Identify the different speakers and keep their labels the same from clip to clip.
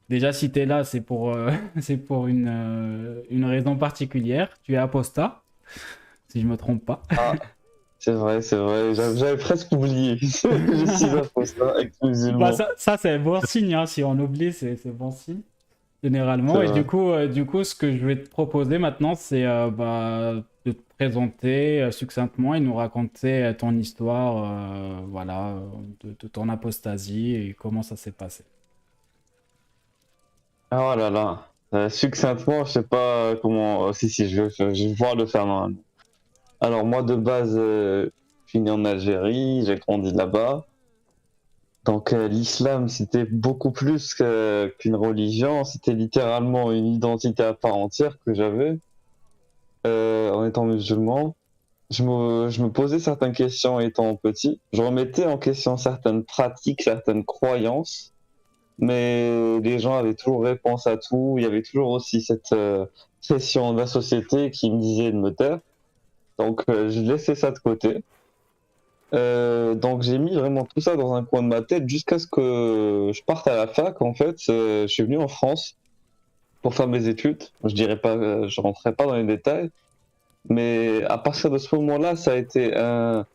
Speaker 1: Déjà, si tu es là, c'est pour une raison particulière. Tu es apostat, si je me trompe pas.
Speaker 2: Ah, c'est vrai. J'avais presque oublié que je suis apostat
Speaker 1: Bah,
Speaker 2: exclusivement.
Speaker 1: ça c'est un bon signe, hein. Si on oublie, c'est bon signe,
Speaker 2: C'est
Speaker 1: généralement. Et
Speaker 2: vrai.
Speaker 1: du coup, ce que je vais te proposer maintenant, c'est de te présenter succinctement et nous raconter ton histoire, voilà, de ton apostasie et comment ça s'est passé.
Speaker 2: Ah, oh là là. Succinctement, je sais pas comment. Si, je vais pouvoir le faire normalement. Alors, moi, de base, je suis né en Algérie, j'ai grandi là-bas. Donc, l'islam, c'était beaucoup plus qu'une religion, c'était littéralement une identité à part entière que j'avais en étant musulman. Je me posais certaines questions étant petit. Je remettais en question certaines pratiques, certaines croyances, mais les gens avaient toujours réponse à tout. Il y avait toujours aussi cette pression de la société qui me disait de me taire. Donc, je laissais ça de côté. Donc, j'ai mis vraiment tout ça dans un coin de ma tête jusqu'à ce que je parte à la fac. En fait, je suis venu en France pour faire mes études. Je dirais pas, je rentrerai pas dans les détails. Mais à partir de ce moment-là, ça a été un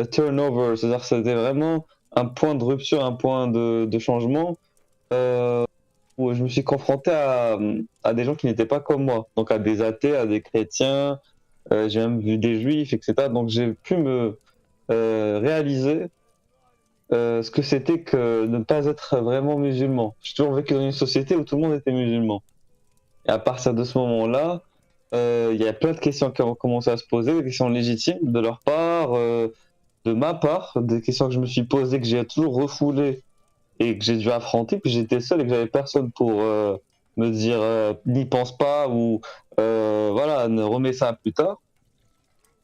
Speaker 2: turnover, c'est-à-dire que c'était vraiment un point de rupture, un point de changement où je me suis confronté à des gens qui n'étaient pas comme moi, donc à des athées, à des chrétiens, j'ai même vu des juifs, etc. Donc j'ai pu me réaliser ce que c'était que de ne pas être vraiment musulman. J'ai toujours vécu dans une société où tout le monde était musulman. Et à partir de ce moment-là, il y a plein de questions qui ont commencé à se poser, des questions légitimes de leur part, de ma part, des questions que je me suis posées, que j'ai toujours refoulées et que j'ai dû affronter, puis j'étais seul et que j'avais personne pour me dire n'y pense pas ou voilà, ne remets ça plus tard.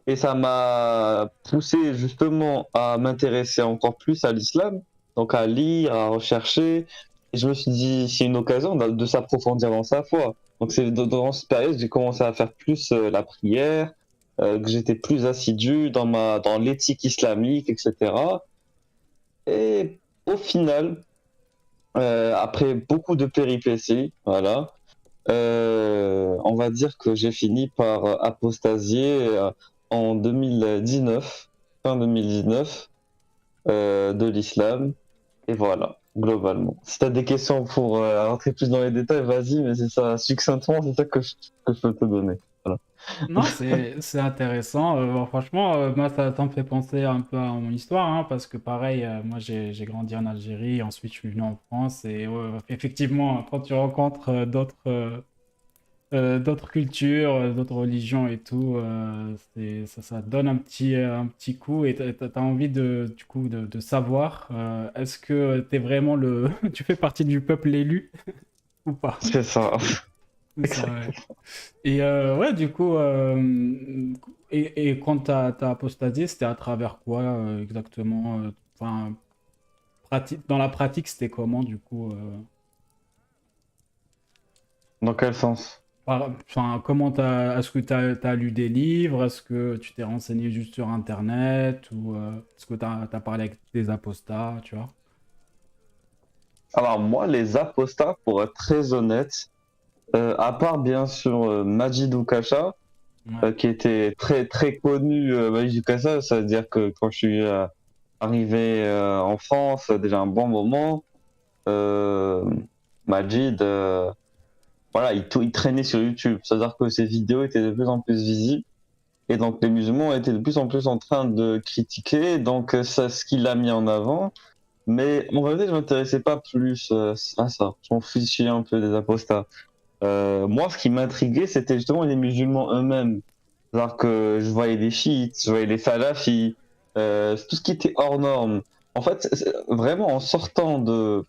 Speaker 2: Et ça m'a poussé justement à m'intéresser encore plus à l'islam, donc à lire, à rechercher. Et je me suis dit, c'est une occasion de s'approfondir dans sa foi. Donc c'est dans cette période que j'ai commencé à faire plus la prière, que j'étais plus assidu dans l'éthique islamique, etc. Et au final, après beaucoup de péripéties, voilà, on va dire que j'ai fini par apostasier en 2019, fin 2019, de l'islam. Et voilà, globalement. Si tu as des questions pour rentrer plus dans les détails, vas-y, mais c'est ça, succinctement, c'est ça que je peux te donner. Voilà.
Speaker 1: Non, c'est intéressant. Bon, franchement, moi, ça me fait penser un peu à mon histoire, hein, parce que pareil, moi, j'ai grandi en Algérie, ensuite, je suis venu en France, et ouais, effectivement, quand tu rencontres d'autres cultures, d'autres religions et tout, ça te donne un petit coup, et t'as envie du coup, de savoir, est-ce que t'es vraiment tu fais partie du peuple élu ou pas?
Speaker 2: C'est ça.
Speaker 1: C'est ça, ouais.
Speaker 2: Exact.
Speaker 1: Et ouais, du coup, et quand t'as apostasié, c'était à travers quoi exactement? Enfin, dans la pratique, c'était comment du coup?
Speaker 2: Dans quel sens?
Speaker 1: Enfin, est-ce que t'as lu des livres? Est-ce que tu t'es renseigné juste sur Internet? Ou est-ce que t'as parlé avec des apostats, tu vois?
Speaker 2: Alors moi, les apostats, pour être très honnête, à part bien sûr Majid Oukasha,
Speaker 1: Ouais.
Speaker 2: qui était très très connu, Majid Oukasha, ça veut dire que quand je suis arrivé en France, déjà un bon moment, euh, Majid, voilà, il traînait sur YouTube, c'est-à-dire que ses vidéos étaient de plus en plus visibles, et donc les musulmans étaient de plus en plus en train de critiquer, donc c'est ce qu'il a mis en avant. Mais en vérité, je m'intéressais pas plus à ça. Je m'en fichais un peu des apostats. Moi, ce qui m'intriguait, c'était justement les musulmans eux-mêmes. Alors que je voyais les chiites, je voyais les salafis, tout ce qui était hors norme. En fait, vraiment en sortant de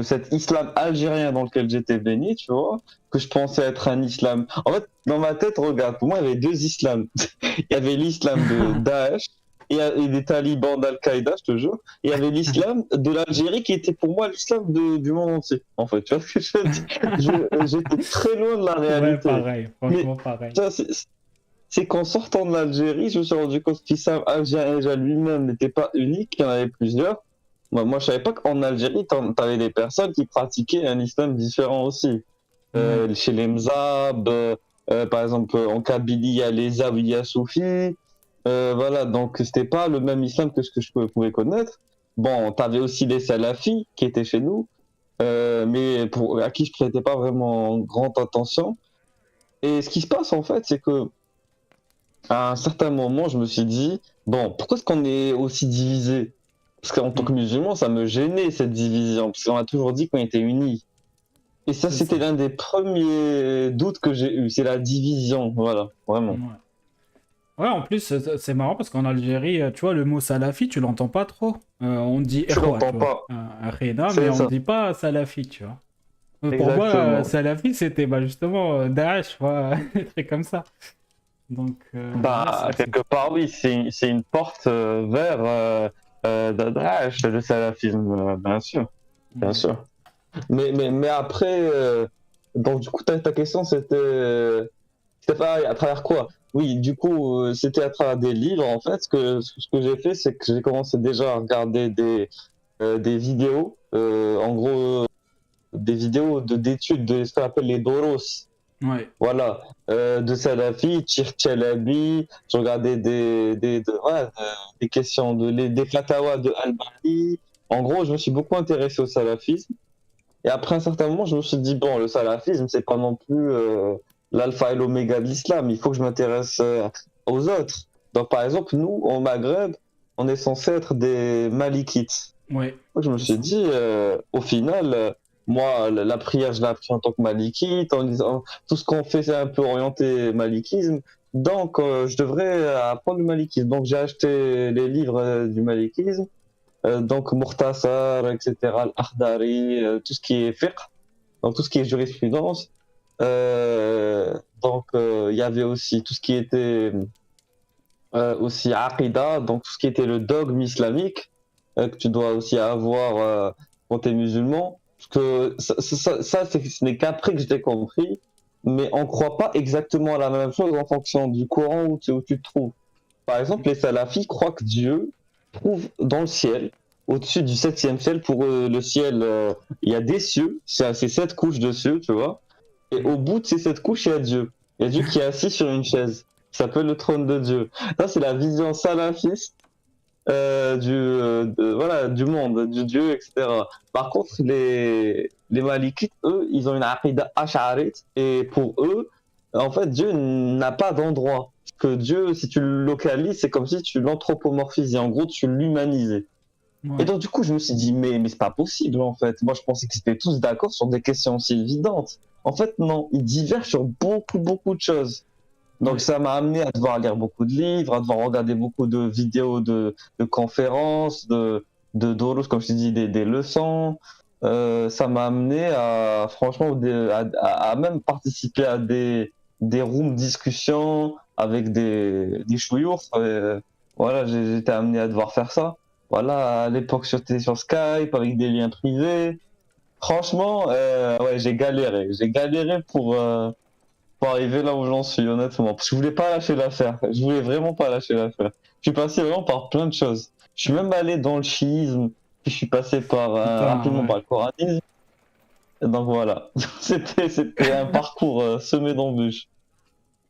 Speaker 2: cet islam algérien dans lequel j'étais baigné, tu vois, que je pensais être un islam. En fait, dans ma tête, regarde, pour moi, il y avait deux islams. Il y avait l'islam de Daesh et des talibans d'Al-Qaïda, je te jure. Et il y avait l'islam de l'Algérie qui était pour moi l'islam du monde entier. En fait, tu vois ce que je veux dire? J'étais très loin de la
Speaker 1: Ouais,
Speaker 2: réalité.
Speaker 1: pareil,
Speaker 2: Mais
Speaker 1: franchement pareil.
Speaker 2: tu vois, c'est qu'en sortant de l'Algérie, je me suis rendu compte que l'islam algérien déjà lui-même n'était pas unique, qu'il y en avait plusieurs. Moi, je savais pas qu'en Algérie, t'avais des personnes qui pratiquaient un islam différent aussi.
Speaker 1: Ouais.
Speaker 2: Chez les Mzab, par exemple, en Kabylie, il y a les Zawiya soufis. Voilà, donc c'était pas le même islam que ce que je pouvais connaître. Bon, t'avais aussi les salafis qui étaient chez nous, mais à qui je prêtais pas vraiment grande attention. Et ce qui se passe en fait, c'est que à un certain moment, je me suis dit, bon, pourquoi est-ce qu'on est aussi divisé? Parce qu'en tant
Speaker 1: Mm.
Speaker 2: que musulman, ça me gênait cette division, parce qu'on a toujours dit qu'on était unis. Et ça,
Speaker 1: C'est
Speaker 2: c'était
Speaker 1: ça.
Speaker 2: l'un des premiers doutes que j'ai eu, c'est la division, voilà, vraiment.
Speaker 1: Ouais. Ouais, en plus, c'est marrant parce qu'en Algérie, tu vois, le mot salafi, tu l'entends pas trop. On dit
Speaker 2: Tu
Speaker 1: ikhwa, tu
Speaker 2: l'entends
Speaker 1: vois,
Speaker 2: pas,
Speaker 1: Reda, mais
Speaker 2: c'est
Speaker 1: on
Speaker 2: ça,
Speaker 1: dit pas salafi, tu vois. Pour moi,
Speaker 2: exactement.
Speaker 1: salafi, c'était bah, justement Daesh, tu vois, des trucs comme ça. Donc, ouais,
Speaker 2: Bah, quelque part, oui, c'est une porte vers Daesh, le salafisme, bien sûr, bien
Speaker 1: ouais.
Speaker 2: sûr. Mais après, donc du coup, ta question, c'était pas à travers quoi? Oui, du coup, c'était à travers des livres, en fait. Ce que j'ai fait, c'est que j'ai commencé déjà à regarder des vidéos, en gros, des vidéos d'études de ce qu'on appelle les doros.
Speaker 1: Ouais.
Speaker 2: Voilà, de Salafi, Chalabi, je regardais voilà, des questions, des fatawas de Al-Bani. En gros, je me suis beaucoup intéressé au salafisme. Et après un certain moment, je me suis dit, bon, le salafisme, c'est pas non plus l'alpha et l'oméga de l'islam. Il faut que je m'intéresse aux autres. Donc, par exemple, nous, au Maghreb, on est censé être des malikites.
Speaker 1: Ouais.
Speaker 2: Donc, je me
Speaker 1: C'est
Speaker 2: suis
Speaker 1: ça.
Speaker 2: dit, au final, moi, la prière, je l'ai appris en tant que malikite, en disant, tout ce qu'on fait, c'est un peu orienté malikisme. Donc, je devrais apprendre le malikisme. Donc, j'ai acheté les livres du malikisme, donc Mukhtasar, etc., Al-Akhdari, tout ce qui est fiqh, donc tout ce qui est jurisprudence. Donc, il y avait aussi tout ce qui était aussi Aqidah, donc tout ce qui était le dogme islamique que tu dois aussi avoir quand tu es musulman. Parce que ce n'est qu'après que j'ai compris, mais on ne croit pas exactement à la même chose en fonction du Coran où tu te trouves. Par exemple, les salafis croient que Dieu trouve dans le ciel, au-dessus du septième ciel. Pour eux, le ciel, il y a des cieux, c'est sept couches de cieux, tu vois. Et au bout de ces sept couches, il y a Dieu. Il y a Dieu qui est assis sur une chaise, qui s'appelle le trône de Dieu. Ça, c'est la vision salafiste voilà, du monde, du Dieu, etc. Par contre, les Malikites, eux, ils ont une aqidah ash'arite, et pour eux, en fait, Dieu n'a pas d'endroit. Que Dieu, si tu le localises, c'est comme si tu l'anthropomorphisais. En gros, tu l'humanisais. Et
Speaker 1: Ouais.
Speaker 2: donc, du coup, je me suis dit, mais c'est pas possible, en fait. Moi, je pensais qu'ils étaient tous d'accord sur des questions aussi évidentes. En fait, non, ils divergent sur beaucoup, beaucoup de choses. Donc
Speaker 1: Ouais.
Speaker 2: ça m'a amené à devoir lire beaucoup de livres, à devoir regarder beaucoup de vidéos de conférences, de doros, comme je t'ai dit, des leçons. Ça m'a amené à, franchement, à même participer à des rooms discussions avec des chouyours. Voilà, j'étais amené à devoir faire ça. Voilà, à l'époque, j'étais sur Skype avec des liens privés. Franchement, ouais, j'ai galéré. J'ai galéré pour arriver là où j'en suis, honnêtement. Parce que je voulais pas lâcher l'affaire. Je voulais vraiment pas lâcher l'affaire. Je suis passé vraiment par plein de choses. Je suis même allé dans le chiisme, puis je suis passé par
Speaker 1: Putain,
Speaker 2: rapidement
Speaker 1: ouais.
Speaker 2: par le coranisme. Et donc voilà, c'était un parcours semé d'embûches.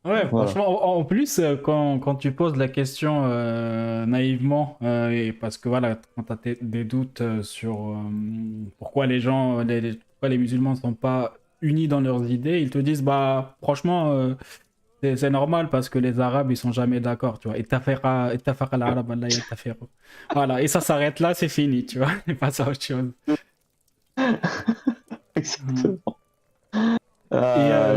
Speaker 1: Ouais,
Speaker 2: Voilà.
Speaker 1: franchement, en plus, quand tu poses la question naïvement, et parce que voilà, quand tu as des doutes sur pourquoi les gens, pourquoi les musulmans ne sont pas unis dans leurs idées, ils te disent, bah, franchement, c'est normal parce que les Arabes, ils sont jamais d'accord, tu vois. Ittafaqa al-arab alla yattafiqu. Voilà, et ça s'arrête là, c'est fini, tu vois. Et pas ça autre chose. Mm.
Speaker 2: Exactement.
Speaker 1: Et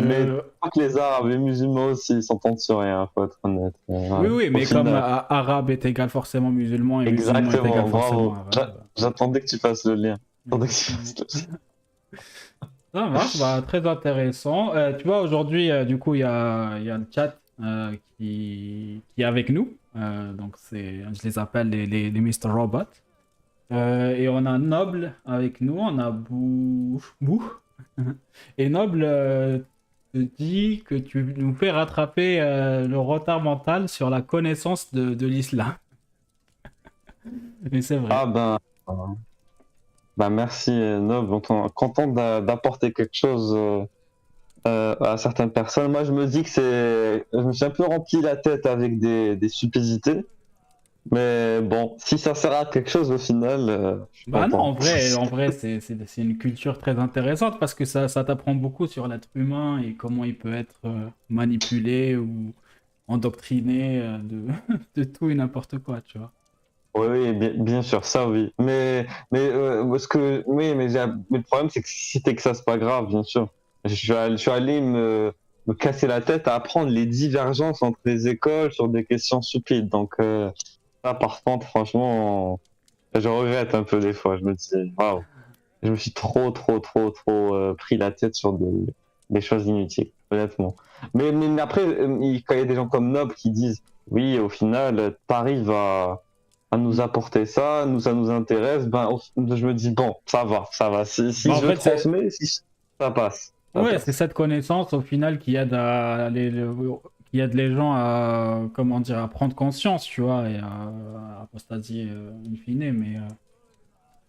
Speaker 2: Mais je crois que les Arabes, les musulmans aussi, ils s'entendent sur rien, faut être honnête.
Speaker 1: oui,
Speaker 2: Voilà.
Speaker 1: oui,
Speaker 2: Au
Speaker 1: mais comme
Speaker 2: final.
Speaker 1: arabe est égal forcément musulman et musulman est égal
Speaker 2: Exactement,
Speaker 1: forcément
Speaker 2: bravo.
Speaker 1: arabe.
Speaker 2: J'attendais que tu fasses le lien. J'attendais que tu
Speaker 1: Exactement.
Speaker 2: fasses le lien.
Speaker 1: Ça marche, bah, très intéressant. Tu vois, aujourd'hui, du coup, il y a le chat qui est avec nous. Donc, je les appelle les Mr. Robot. Et on a Noble avec nous, on a Bou. Et Noble te dit que tu nous fais rattraper le retard mental sur la connaissance de l'islam. Mais c'est vrai.
Speaker 2: Ah ben. Bah merci Nob, content d'apporter quelque chose à certaines personnes. Moi je me dis que je me suis un peu rempli la tête avec des stupidités, mais bon, si ça sert à quelque chose au final, je suis
Speaker 1: Bah non,
Speaker 2: content.
Speaker 1: en vrai, c'est une culture très intéressante parce que ça t'apprend beaucoup sur l'être humain et comment il peut être manipulé ou endoctriné de tout et n'importe quoi, tu vois.
Speaker 2: Oui, oui, bien sûr, ça oui. Oui, mais le problème c'est que si Texas, c'est pas grave, bien sûr. Je suis allé me casser la tête à apprendre les divergences entre les écoles sur des questions stupides. Donc ça, par contre, franchement, je regrette un peu des fois. Je me dis, waouh, je me suis trop pris la tête sur des choses inutiles, honnêtement. Mais après, quand il y a des gens comme Nob qui disent, oui, au final, t'arrives à nous
Speaker 1: Mm.
Speaker 2: apporter ça, ça nous intéresse, ben, je me dis, bon, ça va. Si
Speaker 1: Bah en
Speaker 2: je
Speaker 1: fait,
Speaker 2: transmets, si, ça passe. Ça
Speaker 1: ouais, c'est
Speaker 2: passe.
Speaker 1: cette connaissance au final qui aide les gens à, comment dire, à prendre conscience, tu vois, et à apostasier in fine.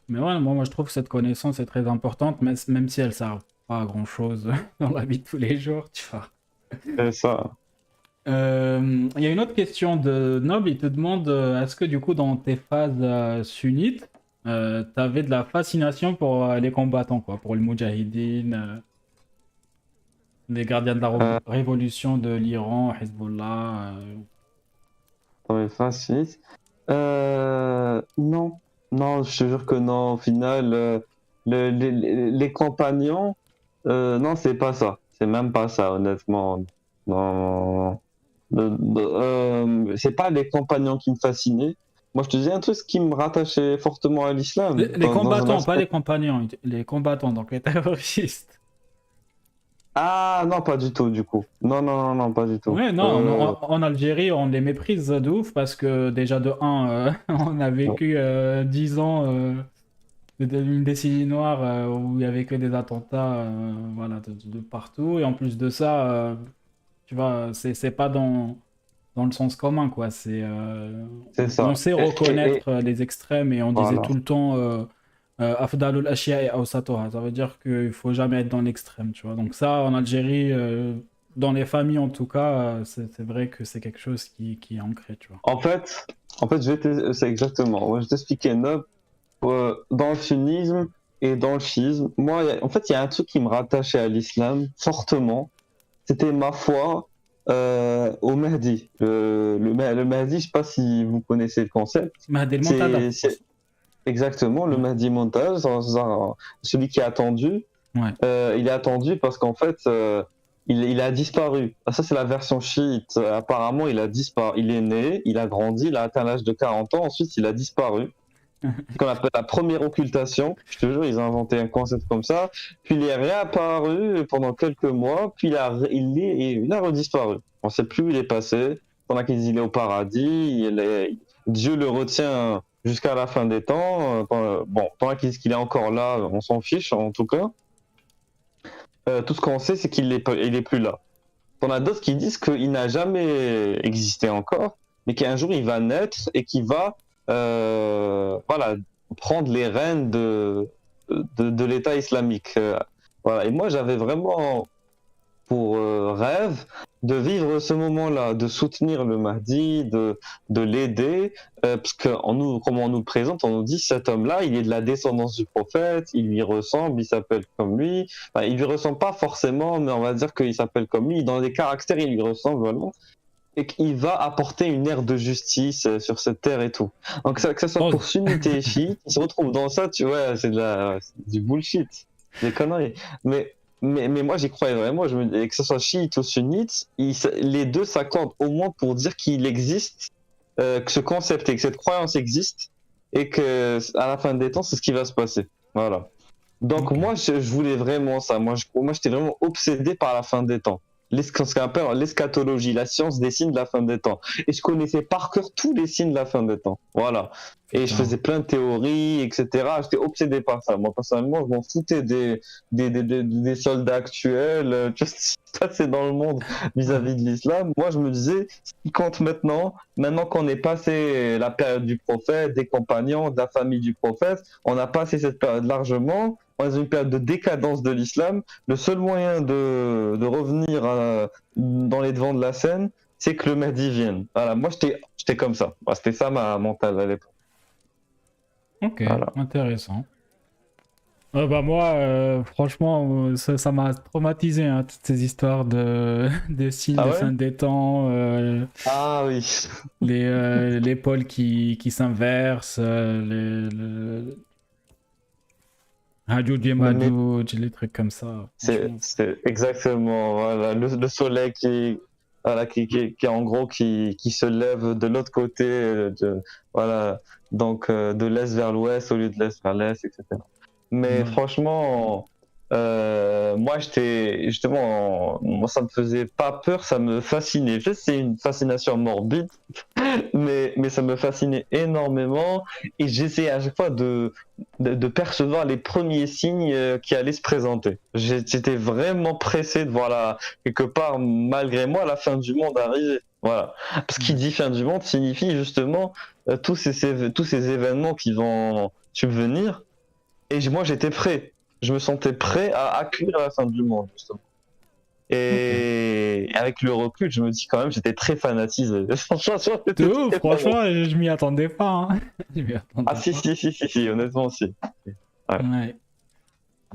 Speaker 1: Mais ouais, moi je trouve que cette connaissance est très importante, même si elle sert pas à grand-chose dans la vie de tous les jours, tu vois.
Speaker 2: C'est ça.
Speaker 1: Il y a une autre question de Nob, il te demande est-ce que du coup dans tes phases sunnites, t'avais de la fascination pour les combattants, quoi, pour les Moudjahidines, les gardiens de la révolution de l'Iran, Hezbollah.
Speaker 2: Dans les faciles. Non, non, je te jure que non. Au final, les compagnons, non, c'est pas ça. C'est même pas ça, honnêtement. Non, c'est pas les compagnons qui me fascinaient. Moi, je te dis un truc ce qui me rattachait fortement à l'islam,
Speaker 1: Les
Speaker 2: dans un
Speaker 1: combattants, pas
Speaker 2: aspect.
Speaker 1: les compagnons, les combattants, donc les terroristes.
Speaker 2: Ah, non, pas du tout, du coup. Non, pas du tout.
Speaker 1: Ouais, non, en Algérie, on les méprise de ouf parce que déjà de un, on a vécu 10 ans une décennie noire où il y avait que des attentats voilà, de partout. Et en plus de ça, tu vois, c'est pas dans le sens commun, quoi.
Speaker 2: C'est
Speaker 1: On
Speaker 2: ça.
Speaker 1: sait
Speaker 2: Et
Speaker 1: reconnaître les extrêmes et on disait
Speaker 2: voilà.
Speaker 1: tout le temps Afdalul Ashya'i Awsatuha. Ça veut dire qu'il faut jamais être dans l'extrême, tu vois. Donc ça, en Algérie, dans les familles en tout cas, c'est vrai que c'est quelque chose qui est ancré, tu vois.
Speaker 2: En fait, c'est exactement. Moi, je vais t'expliquer, Nob. Dans le sunnisme et dans le chiisme, moi, en fait, il y a un truc qui me rattachait à l'islam fortement. C'était ma foi au Mahdi. Le Mahdi, je sais pas si vous connaissez le concept.
Speaker 1: Mahdi el Montada.
Speaker 2: C'est exactement le
Speaker 1: Ouais.
Speaker 2: Mahdi montage, celui qui est attendu.
Speaker 1: Ouais.
Speaker 2: Il est attendu parce qu'en fait, il a disparu. Ah, ça, c'est la version chiite. Apparemment, il a disparu. Il est né, il a grandi, il a atteint l'âge de 40 ans. Ensuite, il a disparu. Ce qu'on appelle la première occultation. Je te jure, ils ont inventé un concept comme ça. Puis il est réapparu pendant quelques mois, puis il a redisparu. On ne sait plus où il est passé. Pendant qu'il dit il est au paradis, Dieu le retient jusqu'à la fin des temps. Bon, pendant qu'il dit qu'il est encore là, on s'en fiche en tout cas. Tout ce qu'on sait, c'est il est plus là. On a d'autres qui disent qu'il n'a jamais existé encore, mais qu'un jour il va naître et qu'il va voilà, prendre les rênes de l'État islamique. Voilà. Et moi j'avais vraiment pour rêve de vivre ce moment-là, de soutenir le Mahdi, de l'aider, parce que comme on nous le présente, on nous dit cet homme-là, il est de la descendance du prophète, il lui ressemble, il s'appelle comme lui. Enfin, il lui ressemble pas forcément, mais on va dire qu'il s'appelle comme lui. Dans les caractères, il lui ressemble vraiment. Et qu'il va apporter une ère de justice sur cette terre et tout. Donc que ça soit
Speaker 1: Pause.
Speaker 2: pour sunnites et chiites, ils se retrouvent dans ça, tu vois, c'est du bullshit, des conneries. Mais mais moi j'y croyais vraiment, que ce soit chiite ou sunnite, les deux s'accordent au moins pour dire qu'il existe, que ce concept et que cette croyance existe, et que à la fin des temps, c'est ce qui va se passer. Voilà. Donc
Speaker 1: Ok.
Speaker 2: moi je voulais vraiment ça. Moi j'étais vraiment obsédé par la fin des temps. ce qu'on appelle l'eschatologie, la science des signes de la fin des temps. Et je connaissais par cœur tous les signes de la fin des temps. Voilà. Et je
Speaker 1: Putain.
Speaker 2: faisais plein de théories, etc. J'étais obsédé par ça. Moi, personnellement, je m'en foutais des soldats actuels, tout ce qui se passait dans le monde vis-à-vis de l'islam. Moi, je me disais, ce qui compte maintenant qu'on est passé la période du prophète, des compagnons, de la famille du prophète, on a passé cette période largement. On est dans une période de décadence de l'islam. Le seul moyen de revenir dans les devants de la scène, c'est que le Mahdi vienne. Voilà, moi j'étais comme ça. Voilà, c'était ça ma mentale à l'époque.
Speaker 1: Ok,
Speaker 2: Voilà.
Speaker 1: intéressant. Bah moi, franchement, ça m'a traumatisé, hein, toutes ces histoires de signes
Speaker 2: Ah
Speaker 1: de
Speaker 2: ouais?
Speaker 1: fin des temps,
Speaker 2: Ah oui.
Speaker 1: les pôles qui s'inversent, Hadjoudj et
Speaker 2: Mais
Speaker 1: Madjoudj, les trucs comme ça.
Speaker 2: c'est
Speaker 1: Franchement,
Speaker 2: c'est exactement voilà, le soleil voilà, qui en gros qui se lève de l'autre côté voilà, donc de l'est vers l'ouest au lieu de l'est vers l'est, etc. Mais
Speaker 1: ouais.
Speaker 2: franchement, moi j'étais justement, moi ça me faisait pas peur, ça me fascinait. Je sais, c'est une fascination morbide, mais ça me fascinait énormément et j'essayais à chaque fois de percevoir les premiers signes qui allaient se présenter. J'étais vraiment pressé de voir quelque part, malgré moi, la fin du monde arriver. Voilà. Parce qu'il dit fin du monde signifie justement tous ces événements qui vont subvenir. Et moi, j'étais prêt. Je me sentais prêt à accueillir la fin du monde, justement.
Speaker 1: Ok.
Speaker 2: Et avec le recul, je me dis quand même, j'étais très fanatisé. Franchement,
Speaker 1: De
Speaker 2: j'étais
Speaker 1: ouf,
Speaker 2: très fanatisé.
Speaker 1: franchement, je m'y attendais pas, hein. Je m'y
Speaker 2: Ah
Speaker 1: attendais
Speaker 2: si,
Speaker 1: pas.
Speaker 2: si, si, si, si, honnêtement, si. Ouais.
Speaker 1: Ouais.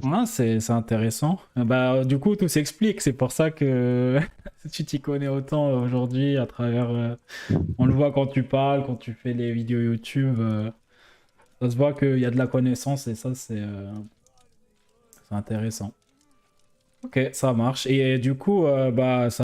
Speaker 1: Ouais, c'est intéressant. Bah, du coup, tout s'explique. C'est pour ça que tu t'y connais autant aujourd'hui à travers. On le voit quand tu parles, quand tu fais les vidéos YouTube. Ça se voit qu'il y a de la connaissance et ça, c'est intéressant. Ok, ça marche. Et du coup, bah, ça